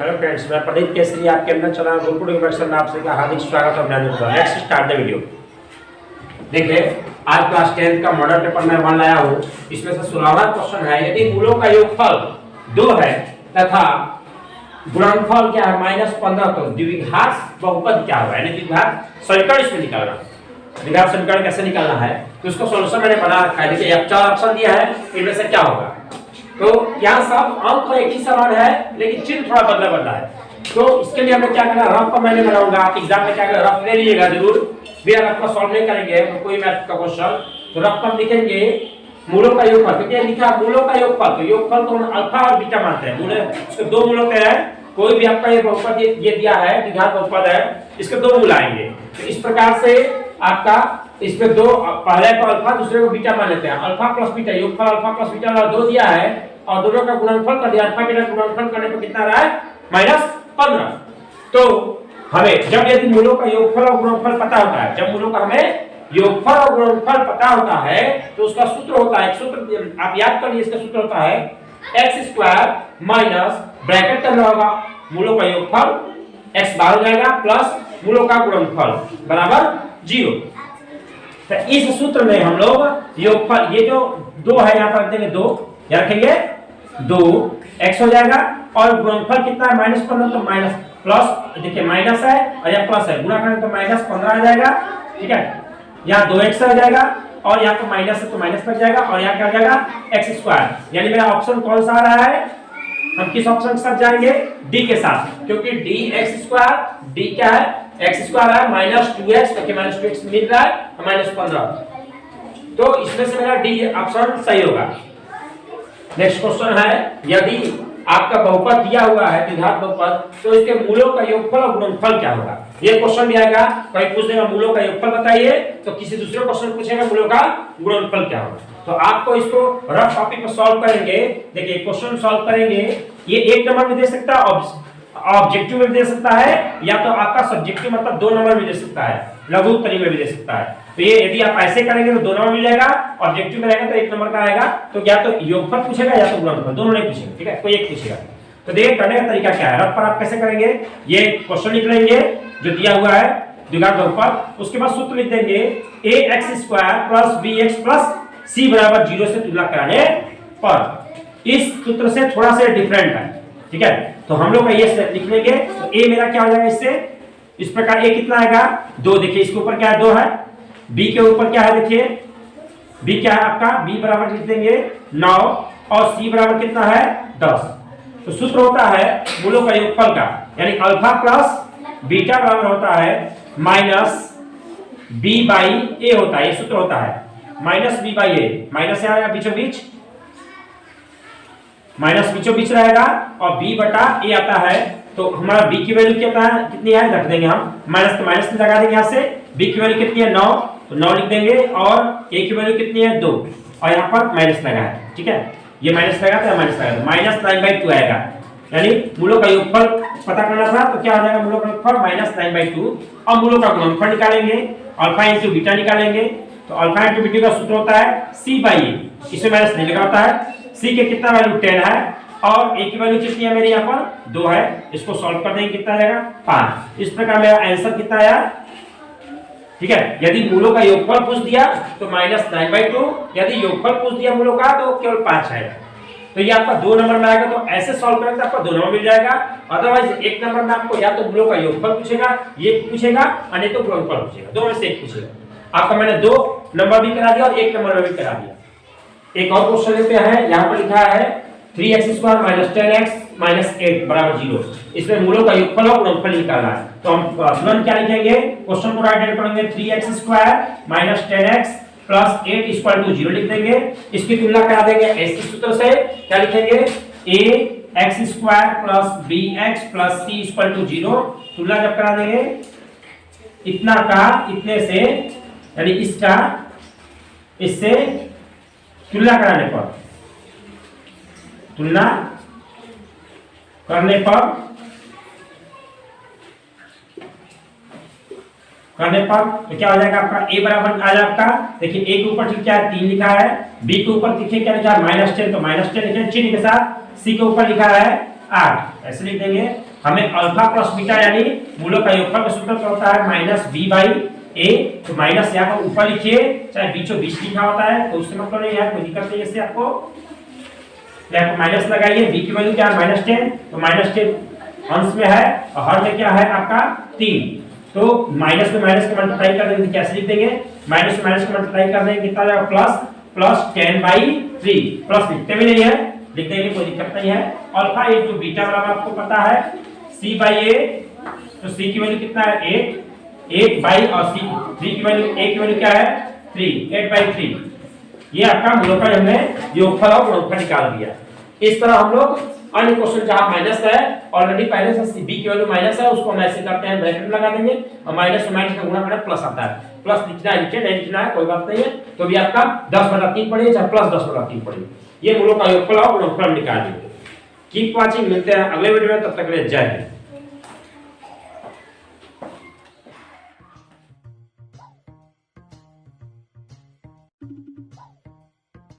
Hello friends, मैं प्रदीप केसरी आपके अंदर चला गुरुकुल यूनिवर्सिटी में आपसे का हार्दिक स्वागत और अभिनंदन करता हूं। Let's start the video. देखिए, आज क्लास 10 का मॉडल पेपर मैं वन लाया हूं। इसमें से 16वां क्वेश्चन है, यदि मूलों का योगफल 2 है तथा गुणनफल क्या है -15, तो द्विघात बहुपद क्या होगा, यानी द्विघात समीकरण इसमें निकालना। द्विघात समीकरण कैसे निकालना है तो उसको सॉल्यूशन मैंने बना रखा है। देखिए, अब 4 ऑप्शन दिया है, इनमें से क्या होगा। तो यहाँ सब अंक एक ही समान है, लेकिन चिन्ह थोड़ा बदला है। तो इसके लिए हमें क्या करना, रफ पर मैंने बनाऊंगा। आप एग्जाम में क्या करें, रफ ले लीजिएगा जरूर। भी अगर आपका सॉल्व नहीं करेंगे कोई मैथ का क्वेश्चन तो रफ पर लिखेंगे मूलों का योगफल। क्योंकि लिखा मूलों का योगफल, तो योगफल को हम अल्फा और बीटा मानते हैं। मूल इसके 2 मूल होते हैं। कोई भी आपका ये बहुपद ये दिया है, द्विघात बहुपद है, इसके 2 मूल आएंगे। तो इस प्रकार से आपका इसमें 2, पहले को अल्फा दूसरे को बीटा मान लेते हैं। अल्फा प्लस बीटा, योगफल अल्फा प्लस बीटा वाला 2 दिया है और दोनों का गुणनफल कर दिया। अल्फा बीटा गुणनफल करने पर कितना रहा है, -15। तो हमें जब यदि मूलों का योगफल और गुणनफल पता होता है, जब मूलों का हमें योगफल और गुणनफल पता होता है तो उसका सूत्र होता है, सूत्र आप याद कर लीजिए, इसका सूत्र होता है x² माइनस ब्रैकेट करना होगा मूलों का योगफल, x बाहर हो जाएगा, प्लस मूलों का गुणनफल बराबर 0। तो इस सूत्र में हम लोग योगफल, ये जो 2 है यहाँ पर देंगे 2, क्या रखेंगे 2x हो जाएगा और गुणनफल कितना है -15, तो माइनस प्लस, देखिए माइनस है और यहाँ प्लस है, गुणा करें तो -15 आ जाएगा। ठीक है, यहाँ 2x आ जाएगा और यहाँ पर माइनस है तो माइनस लग जाएगा और यहाँ क्या आ जाएगा x²। यानी मेरा ऑप्शन कौन सा आ रहा है, हम किस ऑप्शन के साथ जाएंगे, डी के साथ, क्योंकि dx², डी क्या है x² है -2x, क्योंकि -2x मिल रहा है -15, तो इसमें से मेरा डी ऑप्शन सही होगा। नेक्स्ट क्वेश्चन है, यदि आपका बहुपद दिया हुआ है द्विघात बहुपद, तो इसके मूलों का योगफल और गुणनफल क्या होगा। ये क्वेश्चन भी आएगा, कहीं पूछ देगा मूलों का योगफल बताइए, तो किसी दूसरे क्वेश्चन पूछेगा मूलों का गुणनफल क्या होगा। तो आपको इसको रफ कॉपी पर सॉल्व करेंगे। देखिए, क्वेश्चन सॉल्व करेंगे, ये 1 नंबर में दे सकता है, ऑब्जेक्टिव में दे सकता है, या तो आपका सब्जेक्टिव मतलब 2 नंबर में दे सकता है, लघु उत्तरी में भी दे सकता है। तो ये यदि आप ऐसे करेंगे तो 2 नंबर मिल जाएगा, ऑब्जेक्टिव में रहेगा तो 1 नंबर का आएगा। तो या तो योगफल पूछेगा या तो गुणनफल, दोनों नहीं पूछेगा। ठीक है, कोई एक पूछेगा। तो देखिए करने का तरीका क्या है, रफ पर आप कैसे करेंगे, ये क्वेश्चन लिख लेंगे जो दिया हुआ है द्विघात बहुपद, उसके बाद सूत्र लिख देंगे ax² + bx + c = 0 से तुलना कराने पर। इस सूत्र से थोड़ा सा डिफरेंट है। ठीक है, तो हम लोग का ये लिख लेंगे। तो a मेरा क्या हो जाएगा, इससे इस प्रकार a कितना आएगा 2। देखिए इसके ऊपर क्या है 2 है, b के ऊपर क्या है, देखिए b क्या है आपका, b बराबर लिख देंगे 9 और c बराबर कितना है 10। तो सूत्र होता है मूलों का योगफल का, यानी अल्फा प्लस बीटा बराबर होता है -b/a होता है। ये सूत्र होता है -b/a, माइनस आएगा बीचों बीच, माइनस बीचों बीच रहेगा और b/a आता है। तो हमारा b की वैल्यू कितना है, कितनी है, रख देंगे हम माइनस, तो माइनस लगा देंगे यहाँ से। b की वैल्यू कितनी है 9, तो 9 लिख देंगे और a की वैल्यू कितनी है 2 और यहाँ पर माइनस लगा है। ठीक है, ये माइनस लगा था, माइनस लगा, -9/2 आएगा। यानी मूलों का योगफल पता करना था, तो क्या हो जाएगा मूलों का योगफल -9/2। और मूलों का गुणनफल निकालेंगे, अल्फा इंटू बीटा निकालेंगे। तो अल्फा इंटू बीटा का सूत्र होता है c/a, इसमें माइनस नहीं लगा होता है। c के कितना वैल्यू 10 है और a की वैल्यू कितनी है मेरे यहाँ पर 2 है। इसको सॉल्व कर देंगे, कितना आएगा 5। इस प्रकार मेरा आंसर कितना आया। ठीक है, यदि मूलों का योगफल पूछ दिया तो -9/2, यदि योगफल पूछ दिया मूलों का तो केवल 5 आएगा। तो ये आपका 2 नंबर में आएगा। तो ऐसे सॉल्व करेंगे तो आपका 2 नंबर मिल जाएगा। अदरवाइज 1 नंबर में आपको या तो मूलों का योगफल पूछेगा, ये पूछेगा, और नहीं तो गुणनफल पूछेगा, दोनों में से एक पूछेगा। आपका मैंने 2 नंबर भी करा दिया और 1 नंबर में भी करा दिया। एक और क्वेश्चन लेते हैं, यहाँ पर लिखा है 3x² - 10x - 8 = 0। इसमें मूलों का योगफल और गुणनफल निकालना है। तो हम तुरंत क्या लिखेंगे, क्वेश्चन को राइट हैंड करेंगे, 3x² - 10x + 8 = 0 लिख देंगे। इसकी तुलना करा देंगे ऐसे सूत्र से, क्या लिखेंगे ax² + bx + c = 0। तुलना जब करा देंगे इतना का इतने से, यानी इसका इससे तुलना करने पर तो क्या हो जाएगा आपका a बराबर आ जाएगा। देखिए a के ऊपर ठीक क्या है 3 लिखा है, b के ऊपर देखिए क्या लिखा है -10, तो -10 लिखे चिन्ह के साथ, c के ऊपर लिखा है 8, ऐसे लिख देंगे हमें अल्फा प्लस बीटा यानी मूलों का योगफल का सूत्र क्या होता है माइनस बी बाई ए। तो माइनस यहाँ पर ऊपर लिखिए, चाहे बीचों बीच लिखा होता है तो उससे मतलब नहीं है, कोई दिक्कत नहीं है इससे आपको। यहाँ माइनस लगाइए, बी की वैल्यू क्या है -10, तो -10 अंश में है और हर में क्या है आपका 3। तो माइनस में माइनस का मल्टीप्लाई कर देंगे, कैसे लिख देंगे, माइनस में माइनस का मल्टीप्लाई कर देंगे कितना जाएगा प्लस 10/3 प्लस लिखते भी नहीं है, लिख देंगे कोई दिक्कत नहीं है। अल्फा इनटू बीटा वाला आपको पता है c/a, तो c की वैल्यू कितना है 8 बाई और c की वैल्यू a की वैल्यू क्या है 3, 8/3। ये आपका मूलों का हमने योगफल और गुणनफल निकाल दिया। इस तरह हम लोग अन्य क्वेश्चन जहां माइनस है ऑलरेडी पहले से b की वैल्यू माइनस है उसको हम ऐसे करते हैं ब्रैकेट में लगा देंगे और माइनस से माइनस का गुणा करना प्लस आता है, प्लस लिखना है नीचे नहीं लिखना है कोई बात नहीं है, तो भी आपका 10/3 पड़ेगा चाहे प्लस 10/3 पड़ेगा। ये मूलों का योगफल और गुणनफल निकाल देंगे। कीप वाचिंग, मिलते हैं अगले वीडियो में, तब तक के लिए जय हिंद।